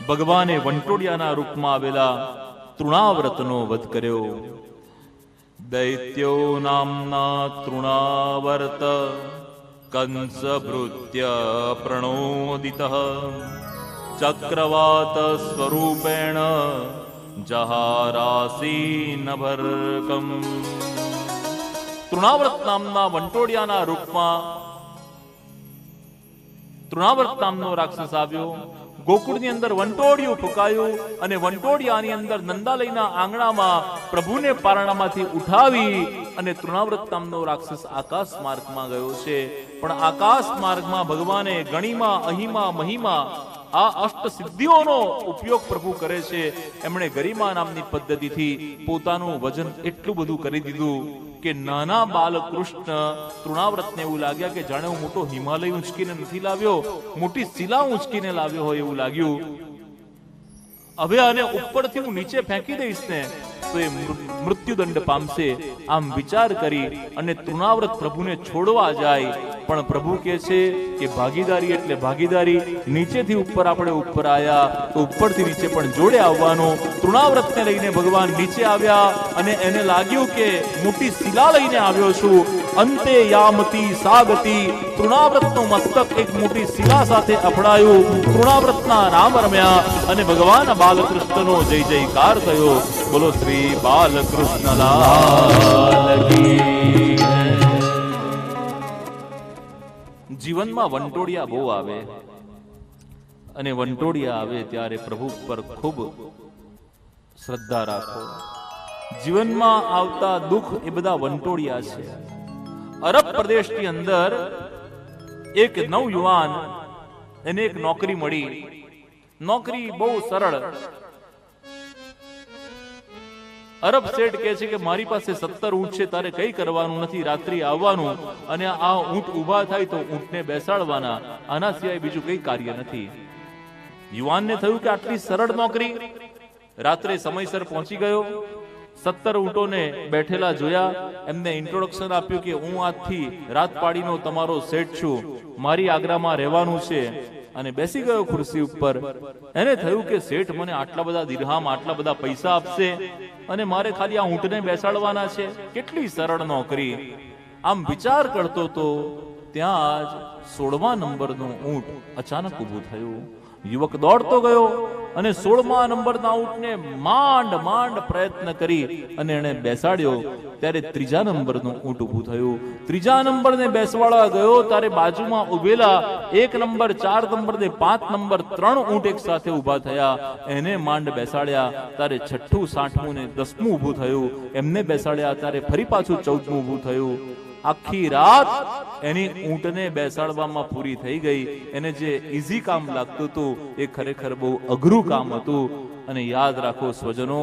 ભગવાને વંટોડિયાના રૂપમાં આવેલા તૃણાવ્રતનો વધ કર્યો. દૈત્યો નામના તૃણાવર્ત કંસભૃત્ય પ્રણોદિતઃ ચક્રવાત સ્વરૂપેણ જહારાસીનભર્કમ. તૃણાવ્રત નામના વંટોડિયાના રૂપમાં તૃણાવ્રત નામનો રાક્ષસ આવ્યો. ગોકુળની અંદર વંટોડિયું ફૂંકાયું અને વંટોડિયાની અંદર નંદાલયના આંગણામાં પ્રભુને પારણામાંથી ઉઠાવી અને તૃણાવ્રત નામનો રાક્ષસ આકાશ માર્ગમાં ગયો છે. પણ આકાશ માર્ગમાં ભગવાને ગણિમા, અહિમા, મહિમા આ અષ્ટ સિદ્ધિઓનો ઉપયોગ પ્રભુ કરે છે. એમણે ગરિમા નામની પદ્ધતિથી પોતાનું વજન એટલું બધું કરી દીધું કે નાના બાલકૃષ્ણ તૃણાવ્રતને એવું લાગ્યા કે જાણે હું મોટો હિમાલય ઉંચકીને નથી લાવ્યો, મોટી શિલા ઉંચકીને લાવ્યો હોય એવું લાગ્યું. હવે આને ઉપરથી હું નીચે ફેંકી દઈશ ને તો એ મૃત્યુદંડ પામશે. આમ વિચાર કરી અને તૃણાવ્રત પ્રભુને છોડવા જાય. પણ પ્રભુ કહે છે કે ભાગીદારી એટલે ભાગીદારી. નીચેથી ઉપર આપણે ઉપર આવ્યા તો ઉપરથી નીચે પણ જોડે આવવાનું. તૃણાવ્રતને લઈને ભગવાન નીચે આવ્યા અને એને લાગ્યું કે મોટી શિલા લઈને આવ્યો છું. અંતે યામતી સાગતી. તૃણાવ્રતનું મસ્તક એક મોટી શિલા સાથે અફડાયું. તૃણાવ્રતના નામ રમ્યા અને ભગવાન બાલકૃષ્ણનો જય જયકાર થયો. બોલો શ્રી બાલકૃષ્ણ લાલ કી. જીવનમાં વંટોડિયા બહુ આવે અને વંટોડિયા આવે ત્યારે પ્રભુ પર ખૂબ શ્રદ્ધા રાખો. જીવનમાં આવતા દુઃખ એ બધા વંટોડિયા છે. અરબ પ્રદેશની અંદર એક નવયુવાન, એને એક નોકરી મળી. નોકરી બહુ સરળ. અરબ શેઠ કહે છે કે મારી પાસે 17 ઊંટ છે, તારે કઈ કરવાનું નથી, રાત્રિ આવવાનું અને આ ઊંટ ઉભા થાય તો ઊંટને બેસાડવાના, આના સિવાય બીજું કઈ કાર્ય નથી. યુવાનને થયું કે આટલી સરળ નોકરી. રાત્રે સમયસર પહોંચી ગયો. 17 ઊંટોને બેઠેલા જોયા. એમને ઇન્ટ્રોડક્શન આપ્યું કે હું આજથી રાત પાડીનો તમારો શેઠ છું, મારી આગ્રામાં રહેવાનું છે. અને બેસી ગયો ખુરશી ઉપર. એને થયું કે શેઠ મને આટલા બધા દિરહામ, આટલા બધા પૈસા આપશે અને મારે ખાલી આ ઊંટને બેસાડવાના છે. કેટલી સરળ નોકરી. આમ વિચાર કરતો તો ત્યાં જ 16મા નંબરનું ઊંટ અચાનક ઊભું થયું. યુવક દોડતો ગયો અને 16મા નંબરના ઊંટને માંડ માંડ પ્રયત્ન કરી અને એને બેસાડ્યો. ત્યારે 3જા નંબરનું ઊંટ ઊભું થયું. 3જા નંબરને બેસવાડવા ગયો ત્યારે બાજુમાં ઉભેલા 1 નંબર, 4 નંબર ને 5 નંબર 3 ઊંટ એક સાથે ઊભા થયા. એને માંડ બેસાડ્યા. ત્યારે 6ઠું, 7મું ને 10મું ઊભું થયું. એમને બેસાડ્યા ત્યારે ફરી પાછું 14મું ઊભું થયું. આખી રાત એની ઊંટને બેસાડવામાં પૂરી થઈ ગઈ. એને જે ઈઝી કામ લાગતું હતું એ ખરેખર બહુ અઘરું કામ હતું. અને યાદ રાખો સ્વજનો,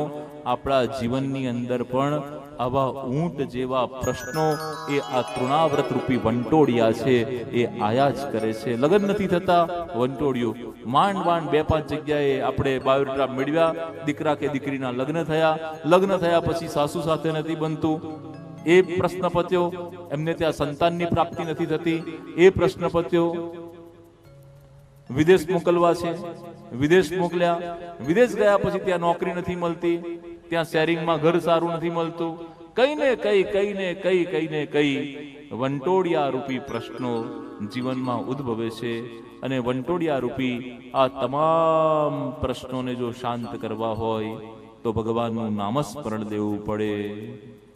આપણા જીવનની અંદર પણ આવા ઊંટ જેવા પ્રશ્નો એ આ તૃણાવ્રત રૂપી વંટોડિયા છે એ આયા જ કરે છે. લગ્ન નથી થતા, વંટોડિયું. માંડ માંડ 2-5 જગ્યાએ આપણે બાયોડેટા મેળવ્યા, દીકરા કે દીકરીના લગ્ન થયા. લગ્ન થયા પછી સાસુ સાથે નથી બનતું, એ પ્રશ્ન પત્યો. એમને ત્યાં સંતાનની પ્રાપ્તિ નથી થતી, એ પ્રશ્ન પત્યો. વિદેશ મોકલવા છે, વિદેશ મોકલ્યા. વિદેશ ગયા પછી ત્યાં નોકરી નથી મળતી, ત્યાં શેરિંગમાં ઘર સારું નથી મળતું. કઈ ને કઈ વંટોડિયા રૂપી પ્રશ્નો જીવનમાં ઉદ્ભવે છે. અને વંટોડિયા રૂપી આ તમામ પ્રશ્નોને જો શાંત કરવા હોય તો ભગવાનનું નામસ્મરણ દેવું પડે.